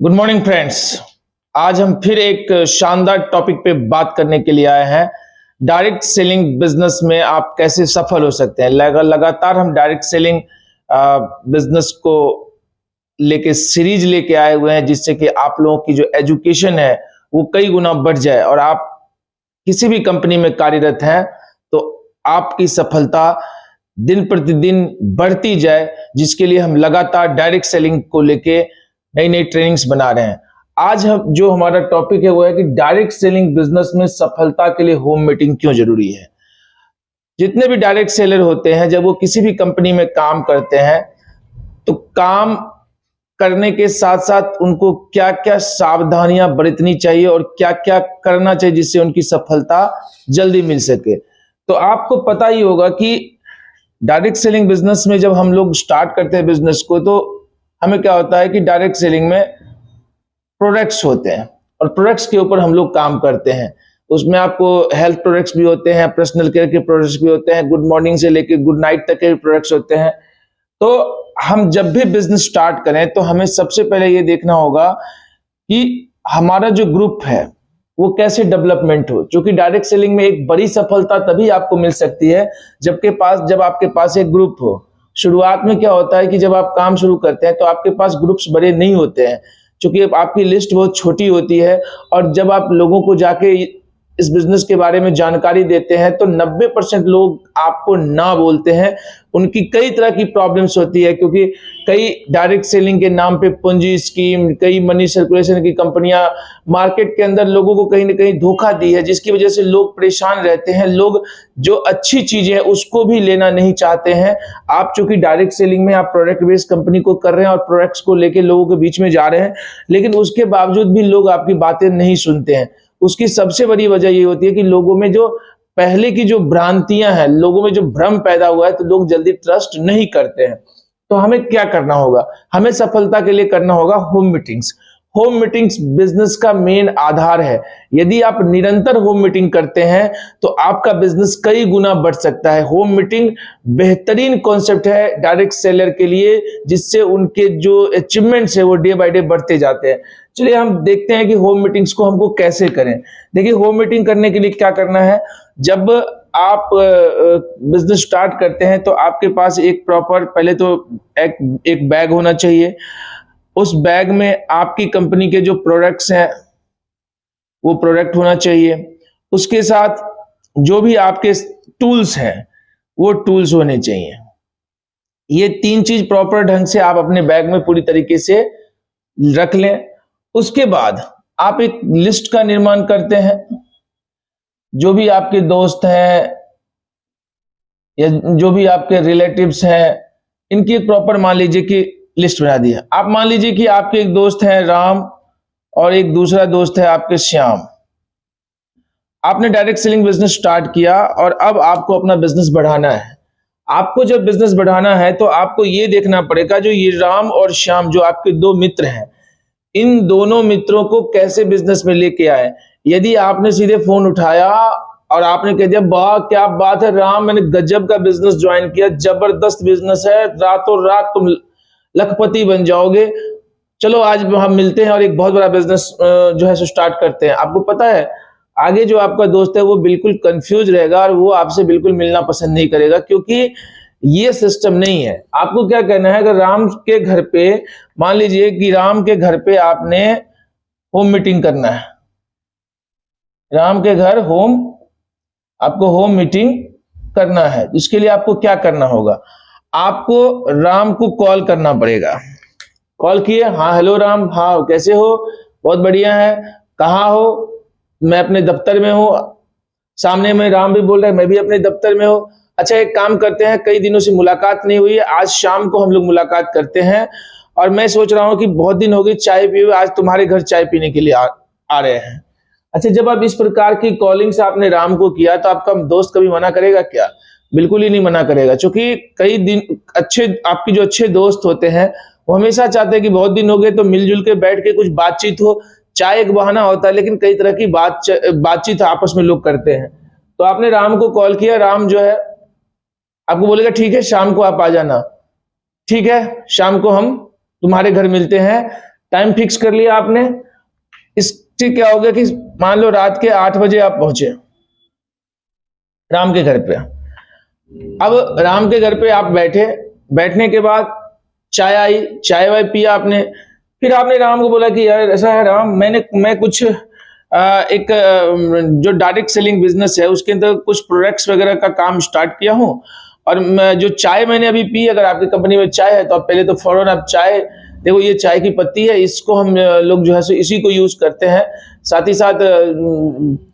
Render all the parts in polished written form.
Good morning friends. आज हम फिर एक शानदार टॉपिक पे बात करने के लिए आए हैं। डायरेक्ट सेलिंग बिजनेस में आप कैसे सफल हो सकते हैं। लगातार हम डायरेक्ट सेलिंग बिजनेस को लेके सीरीज लेके आए हुए हैं, जिससे कि आप लोगों की जो एजुकेशन है वो कई गुना बढ़ जाए और आप किसी भी कंपनी में कार्यरत हैं तो आपकी सफलता दिन प्रतिदिन बढ़ती जाए, जिसके लिए हम लगातार डायरेक्ट सेलिंग को लेके नई नई ट्रेनिंग्स बना रहे हैं। आज हम जो हमारा टॉपिक है वो है कि डायरेक्ट सेलिंग बिजनेस में सफलता के लिए होम मीटिंग क्यों जरूरी है। जितने भी डायरेक्ट सेलर होते हैं, जब वो किसी भी कंपनी में काम करते हैं तो काम करने के साथ साथ उनको क्या क्या सावधानियां बरतनी चाहिए और क्या क्या करना चाहिए जिससे उनकी सफलता जल्दी मिल सके। तो आपको पता ही होगा कि डायरेक्ट सेलिंग बिजनेस में जब हम लोग स्टार्ट करते हैं बिजनेस को, तो हमें क्या होता है कि डायरेक्ट सेलिंग में प्रोडक्ट्स होते हैं और प्रोडक्ट्स के ऊपर हम लोग काम करते हैं। उसमें आपको हेल्थ प्रोडक्ट्स भी होते हैं, पर्सनल केयर के प्रोडक्ट्स भी होते हैं, गुड मॉर्निंग से लेकर गुड नाइट तक के प्रोडक्ट्स होते हैं। तो हम जब भी बिजनेस स्टार्ट करें तो हमें सबसे पहले ये देखना होगा कि हमारा जो ग्रुप है वो कैसे डेवलपमेंट हो। क्योंकि डायरेक्ट सेलिंग में एक बड़ी सफलता तभी आपको मिल सकती है जब आपके पास एक ग्रुप हो। शुरुआत में क्या होता है कि जब आप काम शुरू करते हैं तो आपके पास ग्रुप्स बड़े नहीं होते हैं, क्योंकि आपकी लिस्ट बहुत छोटी होती है। और जब आप लोगों को जाके इस बिजनेस के बारे में जानकारी देते हैं तो 90% लोग आपको ना बोलते हैं। उनकी कई तरह की प्रॉब्लम्स होती है, क्योंकि कई डायरेक्ट सेलिंग के नाम पे पूंजी स्कीम, कई मनी सर्कुलेशन की कंपनियां मार्केट के अंदर लोगों को कहीं ना कहीं धोखा दी है, जिसकी वजह से लोग परेशान रहते हैं। लोग जो अच्छी चीजें हैं उसको भी लेना नहीं चाहते हैं। आप चूंकि डायरेक्ट सेलिंग में आप प्रोडक्ट बेस्ड कंपनी को कर रहे हैं और प्रोडक्ट्स को लेके लोगों के बीच में जा रहे हैं, लेकिन उसके बावजूद भी लोग आपकी बातें नहीं सुनते हैं। उसकी सबसे बड़ी वजह ये होती है कि लोगों में जो पहले की जो भ्रांतियां हैं, लोगों में जो भ्रम पैदा हुआ है, तो लोग जल्दी ट्रस्ट नहीं करते हैं। तो हमें क्या करना होगा? हमें सफलता के लिए करना होगा home meetings. Home meetings business का मेन आधार है। यदि आप निरंतर होम मीटिंग करते हैं तो आपका बिजनेस कई गुना बढ़ सकता है। होम मीटिंग बेहतरीन कॉन्सेप्ट है डायरेक्ट सेलर के लिए, जिससे उनके जो अचीवमेंट्स है वो डे बाय डे बढ़ते जाते हैं। चलिए हम देखते हैं कि होम मीटिंग्स को हमको कैसे करें। देखिए, होम मीटिंग करने के लिए क्या करना है। जब आप बिजनेस स्टार्ट करते हैं तो आपके पास एक प्रॉपर, पहले तो एक बैग होना चाहिए। उस बैग में आपकी कंपनी के जो प्रोडक्ट्स हैं वो प्रोडक्ट होना चाहिए। उसके साथ जो भी आपके टूल्स हैं वो टूल्स होने चाहिए। ये तीन चीज प्रॉपर ढंग से आप अपने बैग में पूरी तरीके से रख लें। उसके बाद आप एक लिस्ट का निर्माण करते हैं। जो भी आपके दोस्त हैं या जो भी आपके रिलेटिव्स हैं, इनकी एक प्रॉपर मान लीजिए कि लिस्ट बना दी है। आप मान लीजिए कि आपके एक दोस्त है राम और एक दूसरा दोस्त है आपके श्याम। आपने डायरेक्ट सेलिंग बिजनेस स्टार्ट किया और अब आपको अपना बिजनेस बढ़ाना है। आपको जब बिजनेस बढ़ाना है तो आपको ये देखना पड़ेगा, जो ये राम और श्याम जो आपके दो मित्र हैं, इन दोनों मित्रों को कैसे बिजनेस में लेके आए। यदि आपने सीधे फोन उठाया और आपने कह दिया, वाह क्या बात है राम, मैंने गजब का बिजनेस ज्वाइन किया, जबरदस्त बिजनेस है, रातों रात तुम लखपति बन जाओगे, चलो आज हम मिलते हैं और एक बहुत बड़ा बिजनेस जो है सो स्टार्ट करते हैं। आपको पता है आगे जो आपका दोस्त है वो बिल्कुल कंफ्यूज रहेगा और वो आपसे बिल्कुल मिलना पसंद नहीं करेगा, क्योंकि ये सिस्टम नहीं है। आपको क्या करना है, अगर राम के घर पे, मान लीजिए कि राम के घर पे आपने होम मीटिंग करना है, राम के घर आपको होम मीटिंग करना है। इसके लिए आपको क्या करना होगा, आपको राम को कॉल करना पड़ेगा। कॉल किए, हाँ हेलो राम, हाँ कैसे हो, बहुत बढ़िया है, कहाँ हो, मैं अपने दफ्तर में हूँ। सामने में राम भी बोल रहा है, मैं भी अपने दफ्तर में हूँ। अच्छा एक काम करते हैं, कई दिनों से मुलाकात नहीं हुई है, आज शाम को हम लोग मुलाकात करते हैं। और मैं सोच रहा हूँ कि बहुत दिन हो गई चाय पिए, आज तुम्हारे घर चाय पीने के लिए आ रहे हैं। अच्छा, जब आप इस प्रकार की कॉलिंग से आपने राम को किया तो आपका दोस्त कभी मना करेगा क्या? बिल्कुल ही नहीं मना करेगा, क्योंकि कई दिन आपके जो अच्छे दोस्त होते हैं वो हमेशा चाहते हैं कि बहुत दिन हो गए तो मिलजुल के बैठ के कुछ बातचीत हो। चाय एक बहाना होता है, लेकिन कई तरह की बातचीत आपस में लोग करते हैं। तो आपने राम को कॉल किया, राम जो है आपको बोलेगा ठीक है शाम को आप आ जाना, ठीक है शाम को हम तुम्हारे घर मिलते हैं, टाइम फिक्स कर लिया आपने। इससे क्या हो गया कि मान लो रात के 8 बजे आप पहुंचे राम के घर पे। अब राम के घर पे आप बैठे, बैठने के बाद चाय आई, चाय वाय पिया आपने। फिर आपने राम को बोला कि यार ऐसा है राम, मैं कुछ जो डायरेक्ट सेलिंग बिजनेस है उसके अंदर कुछ प्रोडक्ट्स वगैरह का काम स्टार्ट किया हूं, और जो चाय मैंने अभी पी, अगर आपकी कंपनी में चाय है तो आप पहले तो फौरन आप चाय देखो, ये चाय की पत्ती है, इसको हम लोग जो है सो इसी को यूज करते हैं। साथ ही साथ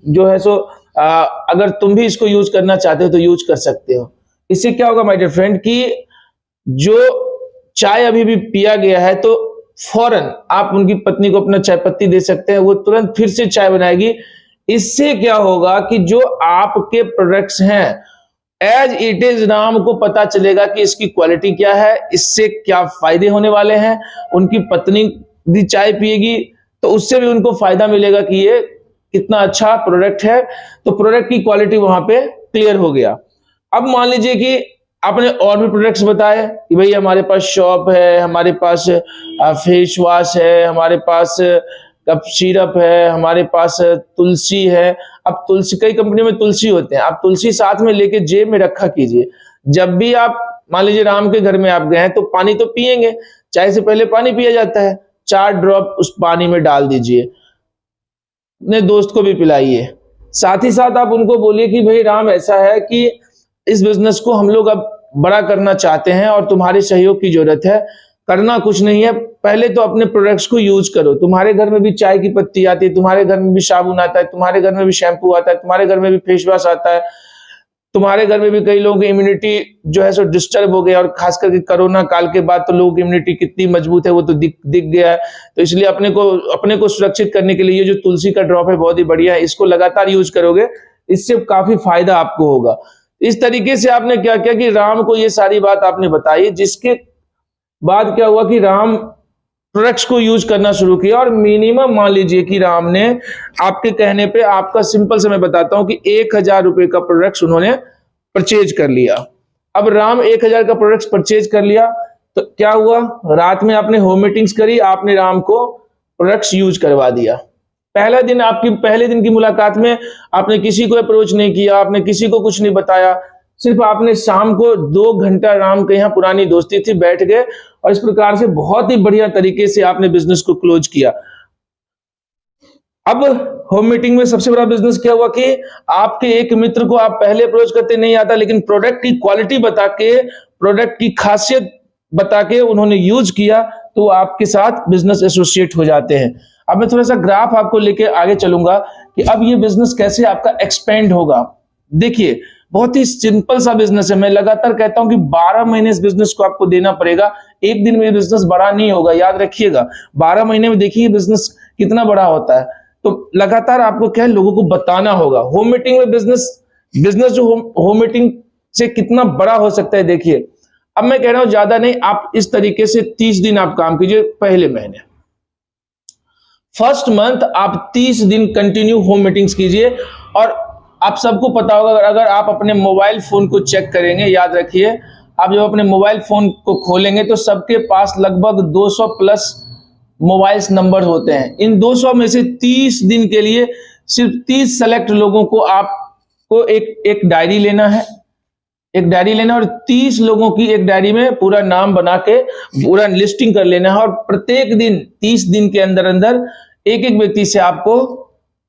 जो है सो अगर तुम भी इसको यूज करना चाहते हो तो यूज कर सकते हो। इससे क्या होगा माय डियर फ्रेंड कि जो चाय अभी भी पिया गया है तो फौरन आप उनकी पत्नी को अपना चाय पत्ती दे सकते हैं, वो तुरंत फिर से चाय बनाएगी। इससे क्या होगा कि जो आपके प्रोडक्ट्स हैं एज इट इज राम को पता चलेगा कि इसकी क्वालिटी क्या है, इससे क्या फायदे होने वाले हैं। उनकी पत्नी भी चाय पिएगी तो उससे भी उनको फायदा मिलेगा कि ये कितना अच्छा प्रोडक्ट है, तो प्रोडक्ट की क्वालिटी वहां पे क्लियर हो गया। अब मान लीजिए कि आपने और भी प्रोडक्ट्स बताए कि भाई हमारे पास शॉप है, हमारे पास फेस वॉश है, हमारे पास कप सिरप है, हमारे पास तुलसी है। अब तुलसी, कई कंपनियों में तुलसी होते हैं, आप तुलसी साथ में लेके जेब में रखा कीजिए। जब भी आप मान लीजिए राम के घर में आप गए हैं तो पानी तो पिएंगे, चाय से पहले पानी पिया जाता है, 4 ड्रॉप उस पानी में डाल दीजिए, अपने दोस्त को भी पिलाइए। साथ ही साथ आप उनको बोलिए कि भाई राम ऐसा है कि इस बिजनेस को हम लोग अब बड़ा करना चाहते हैं और तुम्हारे सहयोग की जरूरत है। करना कुछ नहीं है, पहले तो अपने प्रोडक्ट्स को यूज करो। तुम्हारे घर में भी चाय की पत्ती आती है, तुम्हारे घर में भी साबुन आता है, तुम्हारे घर में भी शैम्पू आता है, तुम्हारे घर में भी फेस वॉश आता है, तुम्हारे घर में भी कई लोगों की इम्यूनिटी जो है सो डिस्टर्ब हो गया, और खास करके कोरोना काल के बाद तो लोगों की इम्यूनिटी कितनी मजबूत है वो तो दिख गया है। तो इसलिए अपने को सुरक्षित करने के लिए ये जो तुलसी का ड्रॉप है बहुत ही बढ़िया है, इसको लगातार यूज करोगे, इससे काफी फायदा आपको होगा। इस तरीके से आपने क्या किया कि राम को ये सारी बात आपने बताई, जिसके बाद क्या हुआ कि राम प्रोडक्ट्स को यूज करना शुरू किया। और मिनिमम मान लीजिए कि राम ने आपके कहने पे, आपका सिंपल से मैं बताता हूं कि 1000 रुपए का प्रोडक्ट्स उन्होंने परचेज कर लिया। अब राम 1000 का प्रोडक्ट्स परचेज कर लिया तो क्या हुआ, रात में आपने होम मीटिंग्स करी, आपने राम को प्रोडक्ट्स यूज करवा दिया। पहले दिन की मुलाकात में आपने किसी को अप्रोच नहीं किया, आपने किसी को कुछ नहीं बताया, सिर्फ आपने शाम को 2 घंटा राम के यहाँ, पुरानी दोस्ती थी, बैठ गए और इस प्रकार से बहुत ही बढ़िया तरीके से आपने बिजनेस को क्लोज किया। अब होम मीटिंग में सबसे बड़ा बिजनेस क्या हुआ कि आपके एक मित्र को आप पहले अप्रोच करते नहीं आता, लेकिन प्रोडक्ट की क्वालिटी बता के, प्रोडक्ट की खासियत बता के उन्होंने यूज किया तो आपके साथ बिजनेस एसोसिएट हो जाते हैं। अब मैं थोड़ा सा ग्राफ आपको लेके आगे चलूंगा कि अब ये बिजनेस कैसे आपका एक्सपेंड होगा। देखिए बहुत ही सिंपल सा बिजनेस है, मैं लगातार कहता हूं कि 12 महीने इस बिजनेस को आपको देना पड़ेगा, एक दिन में बिजनेस बड़ा नहीं होगा, याद रखिएगा। 12 महीने में देखिए बिजनेस कितना बड़ा होता है, तो लगातार आपको क्या है, लोगों को बताना होगा। होम मीटिंग में बिजनेस जो होम मीटिंग से कितना बड़ा हो सकता है देखिए। अब मैं कह रहा हूं ज्यादा नहीं, आप इस तरीके से 30 दिन आप काम कीजिए। पहले महीने फर्स्ट मंथ आप 30 दिन कंटिन्यू होम मीटिंग्स कीजिए। और आप सबको पता होगा, अगर आप अपने मोबाइल फोन को चेक करेंगे, याद रखिए आप जब अपने मोबाइल फोन को खोलेंगे तो सबके पास लगभग 200 प्लस मोबाइल नंबर होते हैं। इन 200 में से 30 दिन के लिए सिर्फ 30 सेलेक्ट लोगों को आपको एक डायरी लेना है, और 30 लोगों की एक डायरी में पूरा नाम बना के पूरा लिस्टिंग कर लेना है। और प्रत्येक दिन 30 दिन के अंदर अंदर एक व्यक्ति से आपको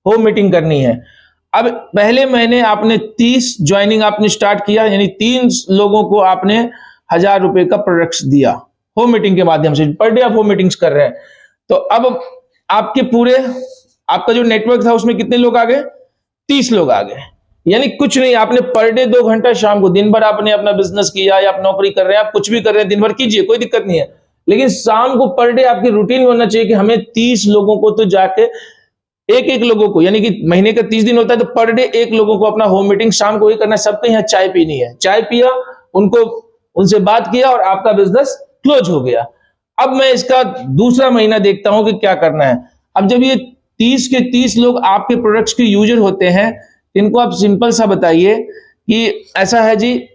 होम मीटिंग करनी है। अब पहले महीने आपने 30 ज्वाइनिंग आपने स्टार्ट किया, यानी 3 लोगों को आपने 1000 रुपए का प्रोडक्ट्स दिया होम मीटिंग के माध्यम से। पर डे आप होम मीटिंग्स कर रहे हैं, तो अब आपका जो नेटवर्क था उसमें कितने लोग आ गए, 30 लोग आ गए। यानी कुछ नहीं, आपने पर डे 2 घंटा शाम को, दिन भर आपने अपना बिजनेस किया या आप नौकरी कर रहे हैं, आप कुछ भी कर रहे हैं, दिन भर कीजिए, कोई दिक्कत नहीं है। लेकिन शाम को पर डे आपकी रूटीन में होना चाहिए कि हमें 30 लोगों को तो जाके एक लोगों को, यानी कि महीने का 30 दिन होता है तो पर डे 1 लोगों को अपना होम मीटिंग शाम को ही करना है। सबके यहाँ चाय पीनी है, चाय पिया, उनसे बात किया और आपका बिजनेस क्लोज हो गया। अब मैं इसका दूसरा महीना देखता हूं कि क्या करना है। अब जब ये 30 के 30 लोग आपके प्रोडक्ट्स के यूजर होते हैं, इनको आप सिंपल सा बताइए कि ऐसा है जी,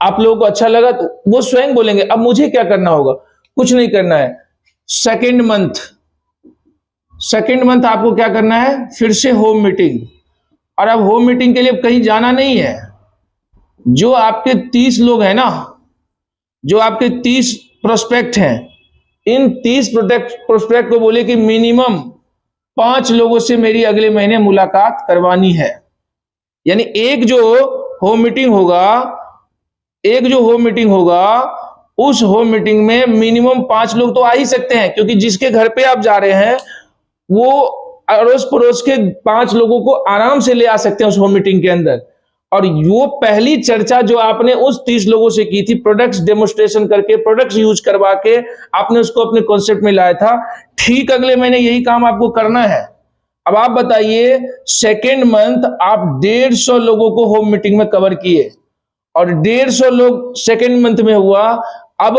आप लोगों को अच्छा लगा, तो वो स्वयं बोलेंगे अब मुझे क्या करना होगा, कुछ नहीं करना है। सेकेंड मंथ सेकेंड मंथ आपको क्या करना है, फिर से होम मीटिंग। और अब होम मीटिंग के लिए कहीं जाना नहीं है। जो आपके 30 लोग हैं ना, जो आपके 30 प्रोस्पेक्ट हैं, इन 30 प्रोस्पेक्ट को बोले कि मिनिमम 5 लोगों से मेरी अगले महीने मुलाकात करवानी है। यानी एक जो होम मीटिंग होगा, उस होम मीटिंग में मिनिमम 5 लोग तो आ ही सकते हैं, क्योंकि जिसके घर पे आप जा रहे हैं वो अड़ोस पड़ोस के 5 लोगों को आराम से ले आ सकते हैं उस होम मीटिंग के अंदर। और वो पहली चर्चा जो आपने उस 30 लोगों से की थी, प्रोडक्ट्स डेमोस्ट्रेशन करके, प्रोडक्ट्स यूज करवा के आपने उसको अपने कॉन्सेप्ट में लाया था, ठीक अगले महीने यही काम आपको करना है। अब आप बताइए, सेकेंड मंथ आप 150 लोगों को होम मीटिंग में कवर किए और 150 लोग सेकेंड मंथ में हुआ। अब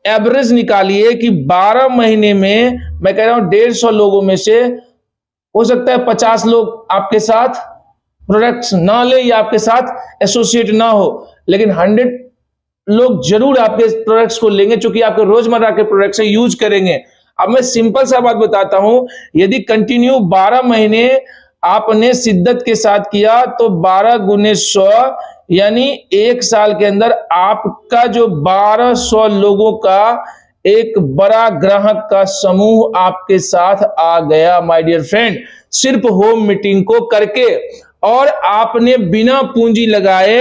एवरेज निकालिए कि 12 महीने में, मैं कह रहा हूं 150 लोगों में से हो सकता है 50 लोग आपके साथ प्रोडक्ट्स ना ले या आपके साथ एसोसिएट ना हो, लेकिन 100 लोग जरूर आपके प्रोडक्ट्स को लेंगे, क्योंकि आपके रोजमर्रा के प्रोडक्ट्स से यूज करेंगे। अब मैं सिंपल सा बात बताता हूं, यदि कंटिन्यू 12 महीने आपने शिद्दत के साथ किया तो 12 गुने 100 यानी 1 साल के अंदर आपका जो 1200 लोगों का एक बड़ा ग्राहक का समूह आपके साथ आ गया माय डियर फ्रेंड, सिर्फ होम मीटिंग को करके। और आपने बिना पूंजी लगाए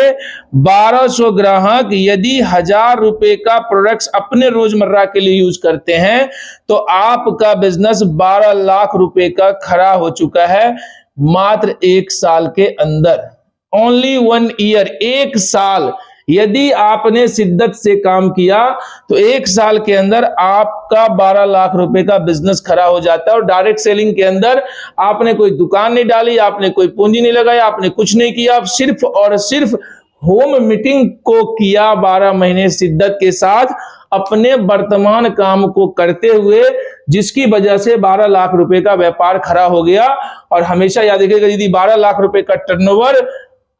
1200 ग्राहक यदि 1000 रुपए का प्रोडक्ट्स अपने रोजमर्रा के लिए यूज करते हैं तो आपका बिजनेस 12 लाख रुपए का खड़ा हो चुका है मात्र 1 साल के अंदर। ओनली 1 ईयर, 1 साल यदि आपने शिद्दत से काम किया तो 1 साल के अंदर आपका 12 लाख रुपए का बिजनेस खड़ा हो जाता है। और डायरेक्ट सेलिंग के अंदर आपने कोई दुकान नहीं डाली, आपने कोई पूंजी नहीं लगाया, आपने कुछ नहीं किया, आप सिर्फ और सिर्फ होम मीटिंग को किया 12 महीने शिद्दत के साथ अपने वर्तमान काम को करते हुए, जिसकी वजह से 12 लाख रुपए का व्यापार खड़ा हो गया। और हमेशा याद रखिएगा, यदि 12 लाख रुपए का टर्नओवर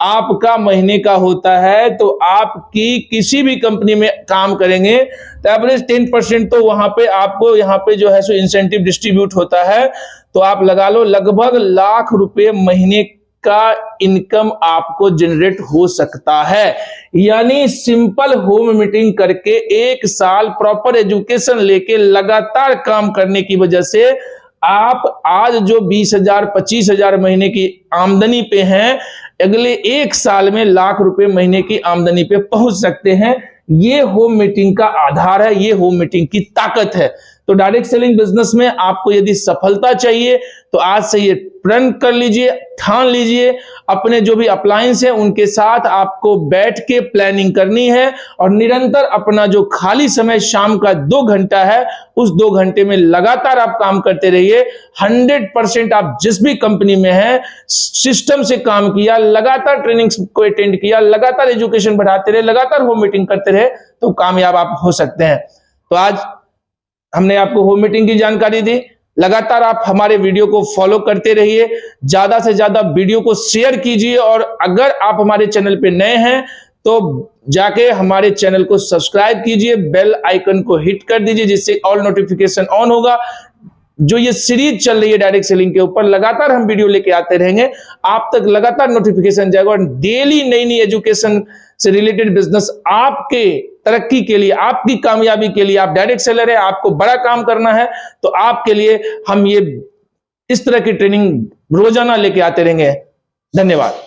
आपका महीने का होता है तो आपकी किसी भी कंपनी में काम करेंगे तो एवरेज 10% तो वहां पे आपको यहाँ पे जो है सो इंसेंटिव डिस्ट्रीब्यूट होता है। तो आप लगा लो लगभग लाख रुपए महीने का इनकम आपको जनरेट हो सकता है। यानी सिंपल होम मीटिंग करके 1 साल प्रॉपर एजुकेशन लेके लगातार काम करने की वजह से आप आज जो 20,000 25,000 महीने की आमदनी पे हैं, अगले 1 साल में लाख रुपए महीने की आमदनी पे पहुंच सकते हैं। ये होम मीटिंग का आधार है, ये होम मीटिंग की ताकत है। तो डायरेक्ट सेलिंग बिजनेस में आपको यदि सफलता चाहिए तो आज से ये प्रण कर लीजिए, ठान लीजिए, अपने जो भी अप्लायंस है उनके साथ आपको बैठ के प्लानिंग करनी है और निरंतर अपना जो खाली समय शाम का 2 घंटा है उस 2 घंटे में लगातार आप काम करते रहिए। 100% आप जिस भी कंपनी में हैं सिस्टम से काम किया, लगातार ट्रेनिंग्स को अटेंड किया, लगातार एजुकेशन बढ़ाते रहे, लगातार होम मीटिंग करते रहे तो कामयाब आप हो सकते हैं। तो आज हमने आपको होम मीटिंग की जानकारी दी। लगातार आप हमारे वीडियो को फॉलो करते रहिए, ज्यादा से ज्यादा वीडियो को शेयर कीजिए और अगर आप हमारे चैनल पे नए हैं तो जाके हमारे चैनल को सब्सक्राइब कीजिए, बेल आइकन को हिट कर दीजिए जिससे ऑल नोटिफिकेशन ऑन होगा। जो ये सीरीज चल रही है डायरेक्ट सेलिंग के ऊपर, लगातार हम वीडियो लेके आते रहेंगे, आप तक लगातार नोटिफिकेशन जाएगा और डेली नई नई एजुकेशन से रिलेटेड बिजनेस आपके तरक्की के लिए, आपकी कामयाबी के लिए, आप डायरेक्ट सेलर है, आपको बड़ा काम करना है तो आपके लिए हम ये इस तरह की ट्रेनिंग रोजाना लेके आते रहेंगे। धन्यवाद।